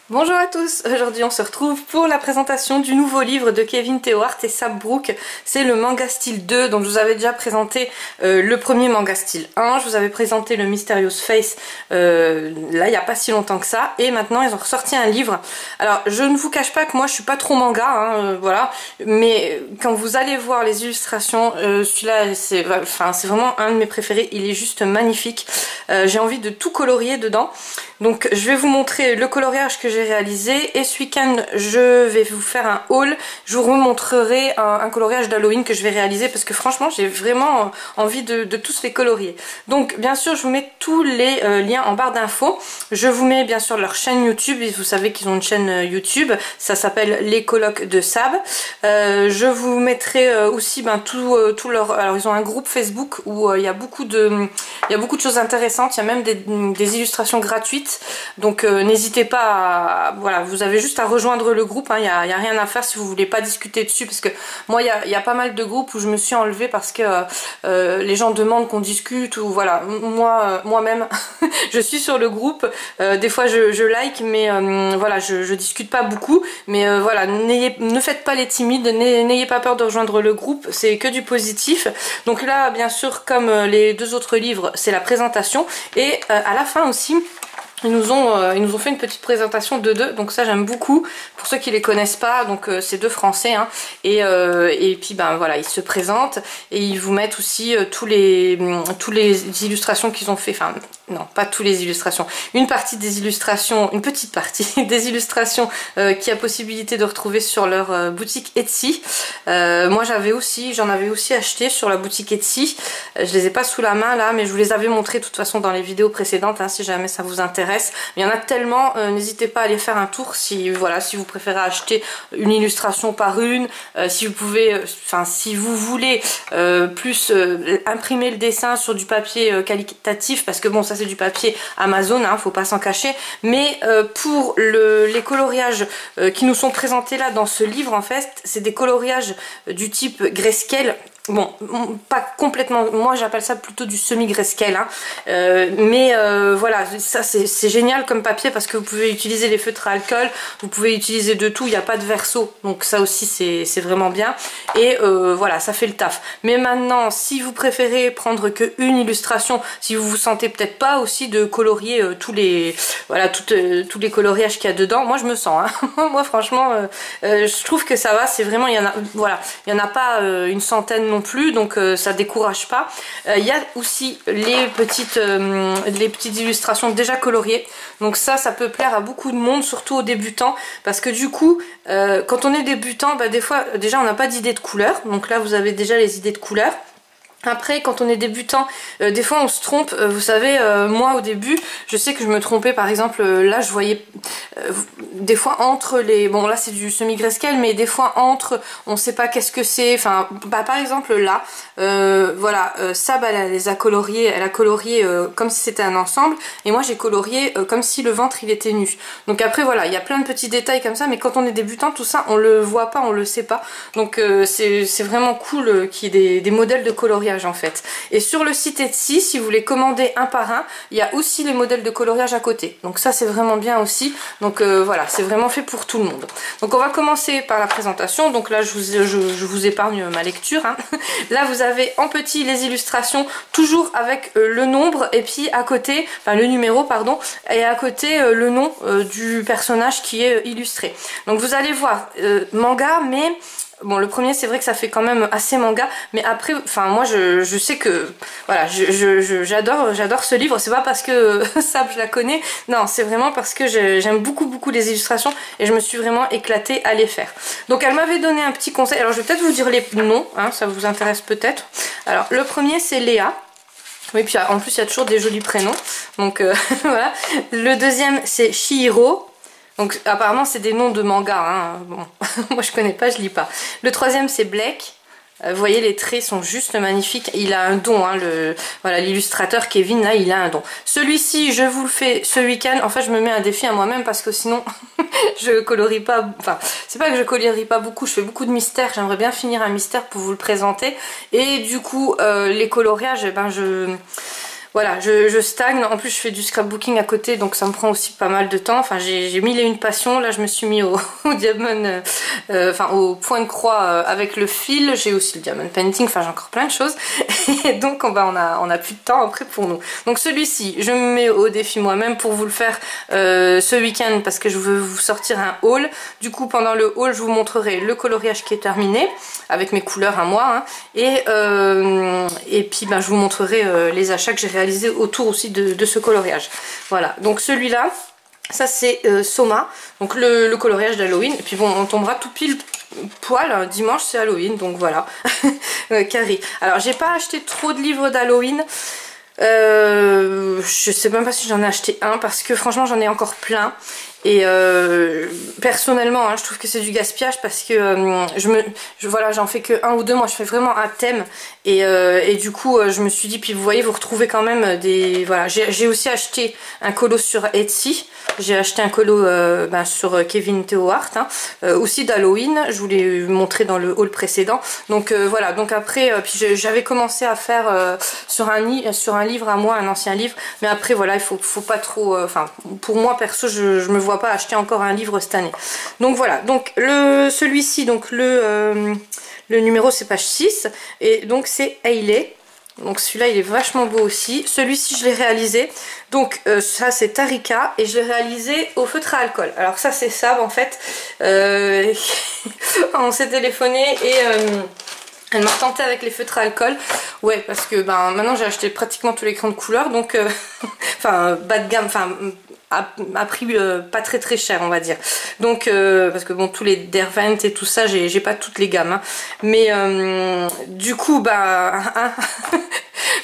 Bonjour à tous, aujourd'hui on se retrouve pour la présentation du nouveau livre de Kevin Théohart et Sab Brooke. C'est le manga style 2, donc je vous avais déjà présenté le premier manga style 1, je vous avais présenté le Mysterious Face là il n'y a pas si longtemps que ça, et maintenant ils ont ressorti un livre. Alors je ne vous cache pas que moi je suis pas trop manga, voilà, mais quand vous allez voir les illustrations, celui-là c'est vraiment un de mes préférés, il est juste magnifique. J'ai envie de tout colorier dedans, donc je vais vous montrer le coloriage que j'ai réalisé, et ce week-end je vais vous faire un haul, je vous remontrerai un coloriage d'Halloween que je vais réaliser parce que franchement j'ai vraiment envie de tous les colorier. Donc bien sûr je vous mets tous les liens en barre d'infos, je vous mets bien sûr leur chaîne YouTube, vous savez qu'ils ont une chaîne YouTube, ça s'appelle Les Colocs de Sab. Je vous mettrai aussi tout leur... Alors ils ont un groupe Facebook où il y a beaucoup de choses intéressantes, il y a même des illustrations gratuites, donc n'hésitez pas à... Voilà, vous avez juste à rejoindre le groupe, il n'y a rien à faire si vous voulez pas discuter dessus, parce que moi il y a pas mal de groupes où je me suis enlevée parce que les gens demandent qu'on discute, ou voilà, moi-même je suis sur le groupe, des fois je like, mais voilà, je discute pas beaucoup, mais voilà, ne faites pas les timides, n'ayez pas peur de rejoindre le groupe, c'est que du positif. Donc là bien sûr, comme les deux autres livres, c'est la présentation, et à la fin aussi ils nous ont fait une petite présentation de deux, donc ça j'aime beaucoup. Pour ceux qui les connaissent pas, donc c'est deux Français, et puis ben voilà, ils se présentent et ils vous mettent aussi tous les illustrations qu'ils ont fait. Enfin non, pas tous les illustrations. Une partie des illustrations, une petite partie des illustrations qui a possibilité de retrouver sur leur boutique Etsy. Moi j'en avais aussi acheté sur la boutique Etsy. Je les ai pas sous la main là, mais je vous les avais montrés de toute façon dans les vidéos précédentes, si jamais ça vous intéresse. Mais il y en a tellement, n'hésitez pas à aller faire un tour si vous préférez acheter une illustration par une, si vous voulez plus imprimer le dessin sur du papier qualitatif, parce que bon, ça c'est du papier Amazon, faut pas s'en cacher, mais pour les coloriages qui nous sont présentés là dans ce livre, en fait c'est des coloriages du type grayscale. Bon, pas complètement, moi j'appelle ça plutôt du semi-grayscale, mais voilà, ça c'est génial comme papier parce que vous pouvez utiliser les feutres à alcool, vous pouvez utiliser de tout, il n'y a pas de verso, donc ça aussi c'est vraiment bien, et voilà, ça fait le taf. Mais maintenant, si vous préférez prendre qu'une illustration, si vous vous sentez peut-être pas aussi de colorier tous les coloriages qu'il y a dedans, moi je me sens, moi franchement, je trouve que ça va, c'est vraiment, il y en a pas une centaine non plus, donc ça décourage pas. Il y a aussi les petites illustrations déjà coloriées, donc ça peut plaire à beaucoup de monde, surtout aux débutants, parce que du coup quand on est débutant, des fois déjà on n'a pas d'idée de couleur, donc là vous avez déjà les idées de couleur. Après, quand on est débutant, des fois on se trompe, vous savez, moi au début, je sais que je me trompais, par exemple, là je voyais des fois entre les... Bon là c'est du semi-grayscale, mais des fois entre, on sait pas qu'est-ce que c'est, enfin, par exemple là, voilà, Sab elle les a coloriés, elle a colorié comme si c'était un ensemble, et moi j'ai colorié comme si le ventre il était nu. Donc après voilà, il y a plein de petits détails comme ça, mais quand on est débutant, tout ça on le voit pas, on le sait pas, donc c'est vraiment cool qu'il y ait des modèles de coloriage en fait. Et sur le site Etsy, si vous voulez commander un par un, il y a aussi les modèles de coloriage à côté, donc ça c'est vraiment bien aussi. Donc voilà, c'est vraiment fait pour tout le monde. Donc on va commencer par la présentation, donc là je vous épargne ma lecture, Là vous avez en petit les illustrations, toujours avec le nombre, et puis à côté, enfin le numéro pardon, et à côté le nom du personnage qui est illustré. Donc vous allez voir, manga, mais... Bon, le premier c'est vrai que ça fait quand même assez manga, mais après, enfin moi je sais que voilà, j'adore ce livre. C'est pas parce que Sab je la connais, non, c'est vraiment parce que j'aime beaucoup les illustrations et je me suis vraiment éclatée à les faire. Donc elle m'avait donné un petit conseil, alors je vais peut-être vous dire les noms, ça vous intéresse peut-être. Alors le premier c'est Léa. Oui, puis en plus il y a toujours des jolis prénoms, donc voilà. Le deuxième c'est Chihiro. Donc apparemment c'est des noms de manga, bon, moi je connais pas, je lis pas. Le troisième c'est Blake. Vous voyez, les traits sont juste magnifiques. Il a un don, voilà, l'illustrateur Kevin là, il a un don. Celui-ci, je vous le fais ce week-end. En fait, je me mets un défi à moi-même parce que sinon, je colorie pas. Enfin, c'est pas que je colorie pas beaucoup. Je fais beaucoup de mystères. J'aimerais bien finir un mystère pour vous le présenter. Et du coup, les coloriages, voilà, je stagne. En plus je fais du scrapbooking à côté, donc ça me prend aussi pas mal de temps. Enfin j'ai mille et une passions. Là je me suis mis au diamond, enfin au point de croix avec le fil. J'ai aussi le diamond painting, enfin j'ai encore plein de choses. Et donc on a plus de temps après pour nous. Donc celui-ci, je me mets au défi moi-même pour vous le faire ce week-end parce que je veux vous sortir un haul. Du coup pendant le haul je vous montrerai le coloriage qui est terminé avec mes couleurs à moi, hein, et puis ben, je vous montrerai les achats que j'ai réalisés autour aussi de ce coloriage. Voilà, donc celui-là, ça c'est Soma, donc le coloriage d'Halloween. Et puis bon, on tombera tout pile poil, hein, dimanche c'est Halloween, donc voilà. Carré. Alors j'ai pas acheté trop de livres d'Halloween. Je sais même pas si j'en ai acheté un parce que franchement j'en ai encore plein. Et personnellement, hein, je trouve que c'est du gaspillage parce que voilà, j'en fais que un ou deux. Moi, je fais vraiment un thème et du coup, je me suis dit, puis vous voyez, vous retrouvez quand même des. Voilà, j'ai aussi acheté un colo sur Etsy. J'ai acheté un colo sur Kevin Theo Art, hein, aussi d'Halloween. Je vous l'ai montré dans le haul précédent. Donc voilà. Donc après, puis j'avais commencé à faire sur un livre à moi, un ancien livre. Mais après, voilà, il faut pas trop. Enfin, pour moi perso, je me vois pas acheter encore un livre cette année. Donc voilà, donc celui-ci, donc le numéro c'est page 6 et donc c'est Hailey. Donc celui-là il est vachement beau aussi. Celui-ci je l'ai réalisé, donc ça c'est Tarika et je l'ai réalisé au feutre à alcool. Alors ça c'est Sab en fait, on s'est téléphoné et elle m'a retenté avec les feutres à alcool. Ouais, parce que ben maintenant j'ai acheté pratiquement tous les crayons de couleur, donc enfin bas de gamme, enfin à prix pas très très cher on va dire. Donc parce que bon tous les Derwent et tout ça j'ai pas toutes les gammes, hein. Mais du coup bah hein,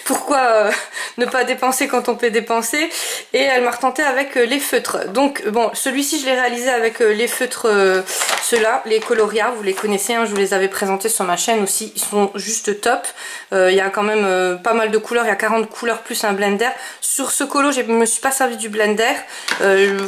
pourquoi ne pas dépenser quand on peut dépenser. Et elle m'a retenté avec les feutres. Donc bon, celui-ci je l'ai réalisé avec les feutres ceux-là, les Coloria, vous les connaissez, hein, je vous les avais présentés sur ma chaîne aussi, ils sont juste top. Il y a quand même pas mal de couleurs, il y a 40 couleurs plus un blender. Sur ce colo je me suis pas servi du blender.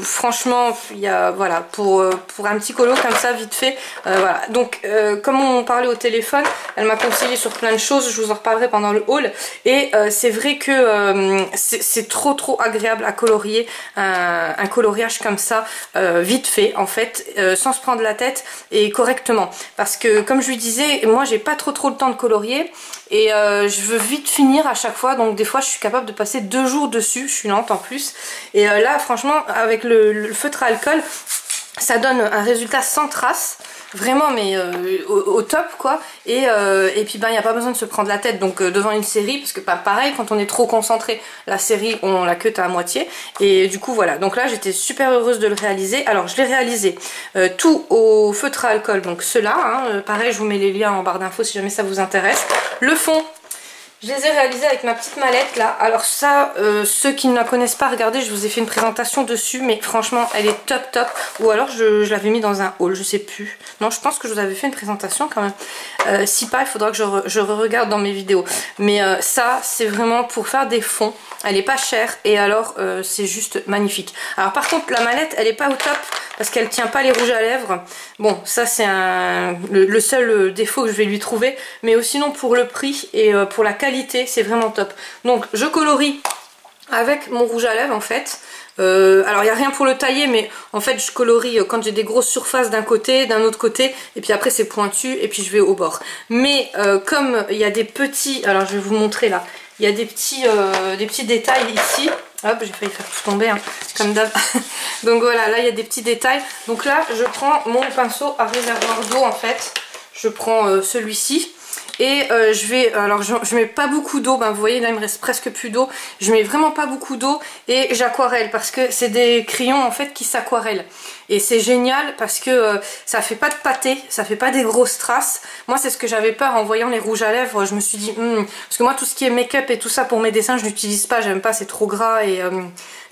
Franchement il y a, voilà, pour un petit colo comme ça vite fait, voilà. Donc comme on parlait au téléphone, elle m'a conseillé sur plein de choses, je vous en reparlerai pendant le haul. Et c'est vrai que c'est trop agréable à colorier, un coloriage comme ça vite fait en fait, sans se prendre la tête et correctement. Parce que comme je lui disais, moi j'ai pas trop le temps de colorier et je veux vite finir à chaque fois, donc des fois je suis capable de passer 2 jours dessus, je suis lente en plus. Et là franchement avec le feutre à alcool ça donne un résultat sans trace, vraiment, mais au top quoi. Et puis ben il n'y a pas besoin de se prendre la tête donc devant une série, parce que pareil quand on est trop concentré, la série on la cut à moitié. Et du coup voilà, donc là j'étais super heureuse de le réaliser. Alors je l'ai réalisé tout au feutre à alcool, donc ceux-là, hein, pareil je vous mets les liens en barre d'infos si jamais ça vous intéresse. Le fond, je les ai réalisés avec ma petite mallette là. Alors ça, ceux qui ne la connaissent pas, regardez, je vous ai fait une présentation dessus, mais franchement elle est top. Ou alors je l'avais mis dans un haul, je sais plus. Non, je pense que je vous avais fait une présentation quand même. Si pas, il faudra que je regarde dans mes vidéos. Mais ça, c'est vraiment pour faire des fonds. Elle est pas chère et alors c'est juste magnifique. Alors par contre la mallette elle est pas au top parce qu'elle tient pas les rouges à lèvres. Bon ça c'est le seul défaut que je vais lui trouver, mais sinon pour le prix et pour la qualité c'est vraiment top. Donc je colorie avec mon rouge à lèvres en fait. Alors il n'y a rien pour le tailler, mais en fait je colorie quand j'ai des grosses surfaces d'un côté, d'un autre côté, et puis après c'est pointu et puis je vais au bord. Mais comme il y a des petits, alors je vais vous montrer là, il y a des petits détails ici. Hop, j'ai failli faire tout tomber, hein, comme d'hab. Donc voilà, là il y a des petits détails. Donc là je prends mon pinceau à réservoir d'eau en fait. Je prends celui-ci. Et je mets pas beaucoup d'eau, ben vous voyez là il me reste presque plus d'eau, je mets vraiment pas beaucoup d'eau et j'aquarelle parce que c'est des crayons en fait qui s'aquarellent. Et c'est génial parce que ça fait pas de pâté, ça fait pas des grosses traces. Moi c'est ce que j'avais peur en voyant les rouges à lèvres, je me suis dit parce que moi tout ce qui est make-up et tout ça pour mes dessins je n'utilise pas, j'aime pas, c'est trop gras et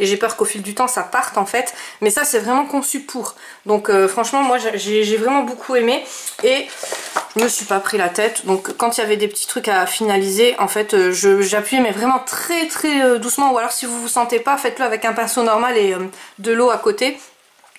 j'ai peur qu'au fil du temps ça parte en fait. Mais ça c'est vraiment conçu pour. Donc franchement moi j'ai vraiment beaucoup aimé et je me suis pas pris la tête. Donc quand il y avait des petits trucs à finaliser en fait j'appuyais mais vraiment très doucement, ou alors si vous vous sentez pas faites-le avec un pinceau normal et de l'eau à côté.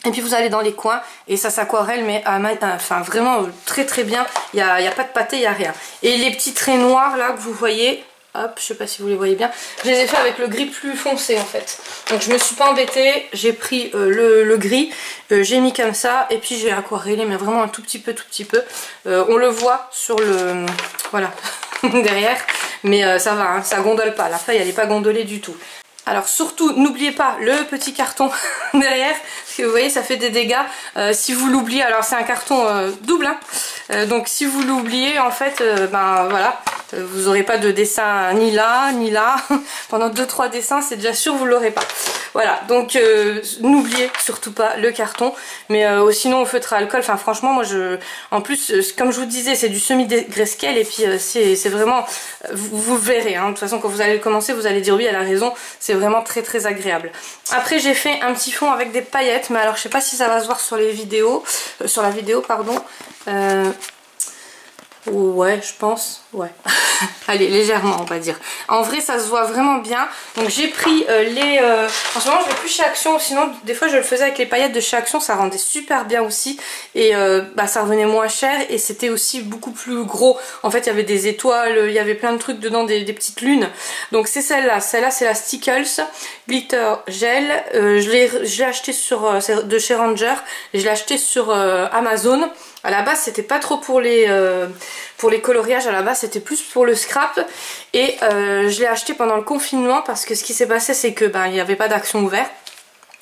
Et puis vous allez dans les coins et ça s'aquarelle, mais enfin vraiment très bien. Il n'y a pas de pâté, il n'y a rien. Et les petits traits noirs là que vous voyez, Hop, je sais pas si vous les voyez bien. Je les ai fait avec le gris plus foncé en fait. Donc je me suis pas embêtée, j'ai pris le gris, j'ai mis comme ça et puis j'ai aquarellé mais vraiment un tout petit peu. On le voit sur le... voilà, derrière. Mais ça va, hein, ça gondole pas, la feuille elle est pas gondolée du tout. Alors surtout n'oubliez pas le petit carton derrière parce que vous voyez ça fait des dégâts si vous l'oubliez. Alors c'est un carton double hein. Donc si vous l'oubliez en fait ben voilà, vous n'aurez pas de dessin ni là ni là. Pendant 2-3 dessins c'est déjà sûr vous l'aurez pas. Voilà donc n'oubliez surtout pas le carton. Mais sinon au feutre à alcool, enfin franchement moi en plus comme je vous disais c'est du semi-grayscale et puis c'est vraiment vous verrez hein. De toute façon quand vous allez le commencer vous allez dire oui elle a raison, c'est vraiment très agréable. Après j'ai fait un petit fond avec des paillettes, mais alors je sais pas si ça va se voir sur les vidéos, sur la vidéo pardon. Ouais je pense, ouais. Allez légèrement on va dire. En vrai ça se voit vraiment bien. Donc j'ai pris en ce moment je vais plus chez Action, sinon des fois je le faisais avec les paillettes de chez Action, ça rendait super bien aussi. Et bah, ça revenait moins cher et c'était aussi beaucoup plus gros. En fait il y avait des étoiles, il y avait plein de trucs dedans, des petites lunes. Donc c'est celle-là c'est la Stickles Glitter Gel. Je l'ai acheté de chez Ranger et je l'ai acheté sur Amazon. À la base c'était pas trop pour les coloriages, à la base c'était plus pour le scrap. Et je l'ai acheté pendant le confinement parce que ce qui s'est passé c'est que ben, il n'y avait pas d'Action ouverte.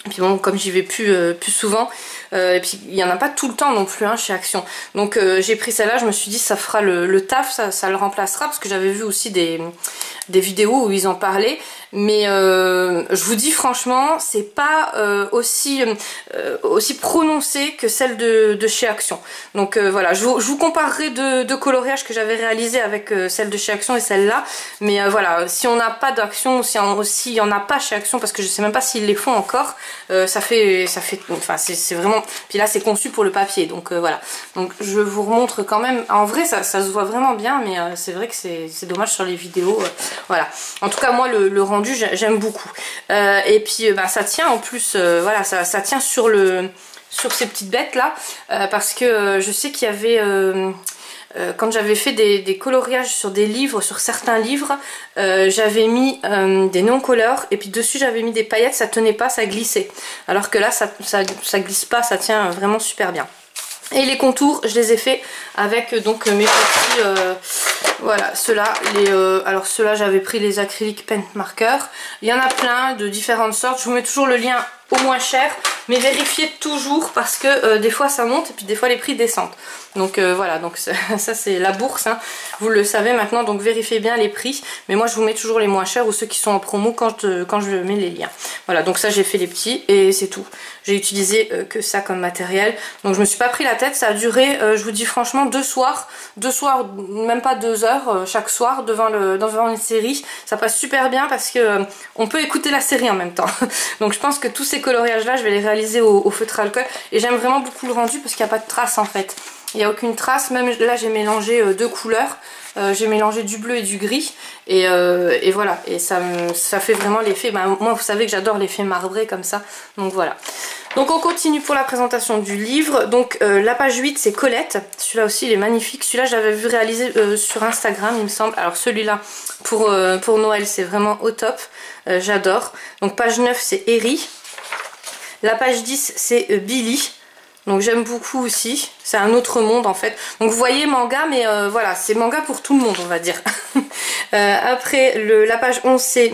Et puis bon comme j'y vais plus souvent, et puis il n'y en a pas tout le temps non plus hein, chez Action. Donc j'ai pris celle-là, je me suis dit ça fera le taf, ça le remplacera. Parce que j'avais vu aussi des vidéos où ils en parlaient. Mais je vous dis franchement c'est pas aussi prononcé que celle de chez Action. Donc voilà, je vous comparerai deux coloriages que j'avais réalisé avec celle de chez Action et celle-là. Mais voilà, si on n'a pas d'Action, ou si il n'y en a pas chez Action, parce que je sais même pas s'ils les font encore, ça fait enfin c'est vraiment, puis là c'est conçu pour le papier. Donc voilà, donc je vous remontre quand même. En vrai ça se voit vraiment bien, mais c'est vrai que c'est dommage sur les vidéos. Voilà, en tout cas moi le rendu j'aime beaucoup. Et puis bah, ça tient en plus, voilà, ça tient sur ces petites bêtes là, parce que je sais qu'il y avait quand j'avais fait des coloriages sur des livres, sur certains livres, j'avais mis des non-couleurs et puis dessus j'avais mis des paillettes, ça tenait pas, ça glissait. Alors que là ça glisse pas, ça tient vraiment super bien. Et les contours, je les ai fait avec donc mes petits, voilà, ceux-là. Alors ceux-là, j'avais pris les acryliques paint marker. Il y en a plein de différentes sortes. Je vous mets toujours le lien au moins cher, mais vérifiez toujours parce que des fois ça monte et puis des fois les prix descendent. Donc voilà, donc ça c'est la bourse, hein. Vous le savez maintenant, donc vérifiez bien les prix. Mais moi je vous mets toujours les moins chers ou ceux qui sont en promo quand je mets les liens. Voilà, donc ça j'ai fait les petits et c'est tout. J'ai utilisé que ça comme matériel. Donc je me suis pas pris la tête, ça a duré, je vous dis franchement, 2 soirs, même pas 2 heures chaque soir devant une série. Ça passe super bien parce que on peut écouter la série en même temps. Donc je pense que tous ces coloriages là je vais les réaliser au feutre à alcool et j'aime vraiment beaucoup le rendu parce qu'il n'y a pas de traces en fait. Il n'y a aucune trace, même là j'ai mélangé 2 couleurs, j'ai mélangé du bleu et du gris et voilà, et ça fait vraiment l'effet, bah, moi vous savez que j'adore l'effet marbré comme ça, donc voilà. Donc on continue pour la présentation du livre. Donc la page 8 c'est Colette, celui-là aussi il est magnifique, celui-là j'avais vu réaliser sur Instagram il me semble. Alors celui-là pour Noël c'est vraiment au top, j'adore. Donc page 9 c'est Eri, la page 10 c'est Billy. Donc j'aime beaucoup aussi, c'est un autre monde en fait. Donc vous voyez manga, mais voilà, c'est manga pour tout le monde on va dire. Après la page 11 c'est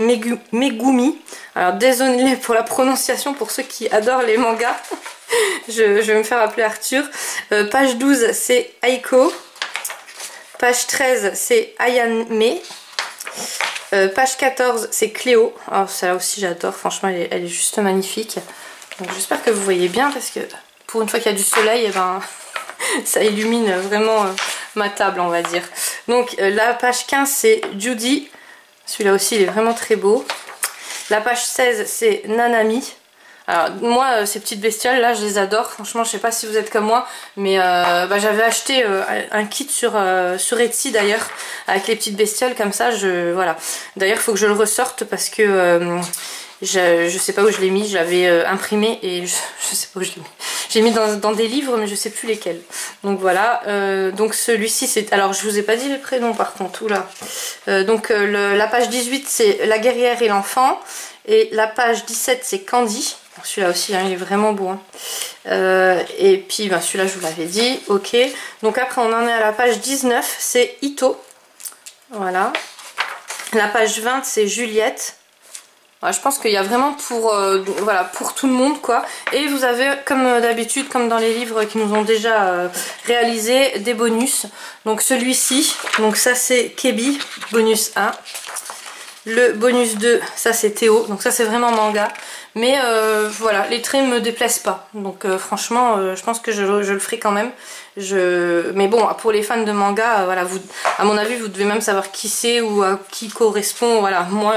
Megumi. Alors désolé pour la prononciation pour ceux qui adorent les mangas. je vais me faire appeler Arthur. Page 12 c'est Aiko. Page 13 c'est Ayame. Page 14 c'est Cléo. Alors celle-là aussi j'adore, franchement elle est juste magnifique. Donc j'espère que vous voyez bien parce que pour une fois qu'il y a du soleil, et ben, ça illumine vraiment ma table on va dire. Donc la page 15 c'est Judy, celui-là aussi il est vraiment très beau. La page 16 c'est Nanami. Alors moi ces petites bestioles là je les adore, franchement je sais pas si vous êtes comme moi, mais bah, j'avais acheté un kit sur Etsy d'ailleurs avec les petites bestioles comme ça, voilà. D'ailleurs il faut que je le ressorte parce que je sais pas où je l'ai mis, je l'avais imprimé et je sais pas où je l'ai mis. J'ai mis dans des livres mais je sais plus lesquels. Donc voilà, donc celui-ci c'est... Alors je vous ai pas dit les prénoms par contre, oula. Donc la page 18 c'est la guerrière et l'enfant. Et la page 17 c'est Candy. Celui-là aussi hein, il est vraiment beau hein. Et puis ben, celui-là je vous l'avais dit, ok. Donc après on en est à la page 19, c'est Ito. Voilà. La page 20 c'est Juliette. Ouais, je pense qu'il y a vraiment pour, voilà, pour tout le monde quoi. Et vous avez comme d'habitude, comme dans les livres qui nous ont déjà réalisé, des bonus. Donc celui-ci, donc ça c'est Kebi, bonus 1. Le bonus 2, ça c'est Théo, donc ça c'est vraiment manga. Mais voilà, les traits me déplaisent pas. Donc franchement, je pense que je le ferai quand même. Mais bon, pour les fans de manga, voilà, vous, à mon avis, vous devez même savoir qui c'est ou à qui correspond. Voilà, moi,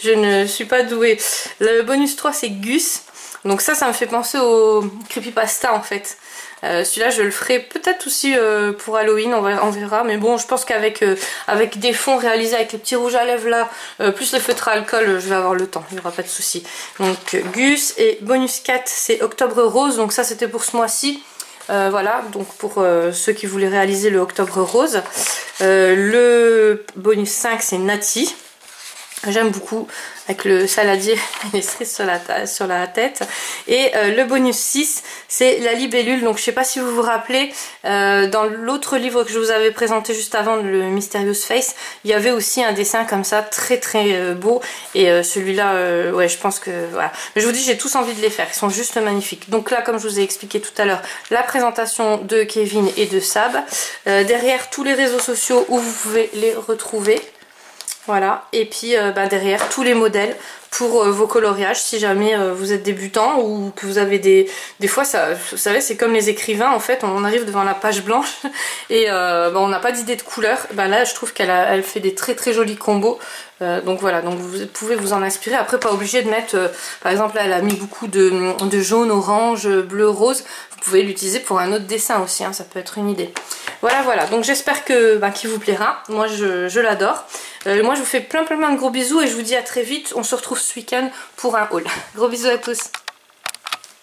je ne suis pas douée. Le bonus 3, c'est Gus. Donc ça me fait penser au creepypasta en fait. Celui-là je le ferai peut-être aussi pour Halloween, on verra. Mais bon, je pense qu'avec avec des fonds réalisés avec les petits rouges à lèvres là, plus les feutres à alcool, je vais avoir le temps, il n'y aura pas de souci. Donc Gus, et bonus 4 c'est Octobre Rose, donc ça c'était pour ce mois-ci. Voilà, donc pour ceux qui voulaient réaliser le Octobre Rose. Le bonus 5 c'est Nati. J'aime beaucoup avec le saladier et les cerises sur la tête. Et le bonus 6 c'est la libellule. Donc je sais pas si vous vous rappelez, dans l'autre livre que je vous avais présenté juste avant, le Mysterious Face, il y avait aussi un dessin comme ça très très beau. Et celui-là, ouais je pense que voilà. Mais je vous dis, j'ai tous envie de les faire, ils sont juste magnifiques. Donc là, comme je vous ai expliqué tout à l'heure, la présentation de Kevin et de Sab. Derrière tous les réseaux sociaux où vous pouvez les retrouver. Voilà, et puis derrière tous les modèles pour vos coloriages si jamais vous êtes débutant ou que vous avez des fois, ça, vous savez, c'est comme les écrivains en fait, on arrive devant la page blanche et on n'a pas d'idée de couleur. Là je trouve qu'elle fait des très très jolis combos. Donc voilà, donc vous pouvez vous en inspirer. Après pas obligé de mettre, par exemple là elle a mis beaucoup de jaune, orange, bleu, rose. Vous pouvez l'utiliser pour un autre dessin aussi, hein, ça peut être une idée. Voilà, donc j'espère qu'il vous plaira. Moi je l'adore. Moi je vous fais plein de gros bisous et je vous dis à très vite. On se retrouve ce week-end pour un haul. Gros bisous à tous.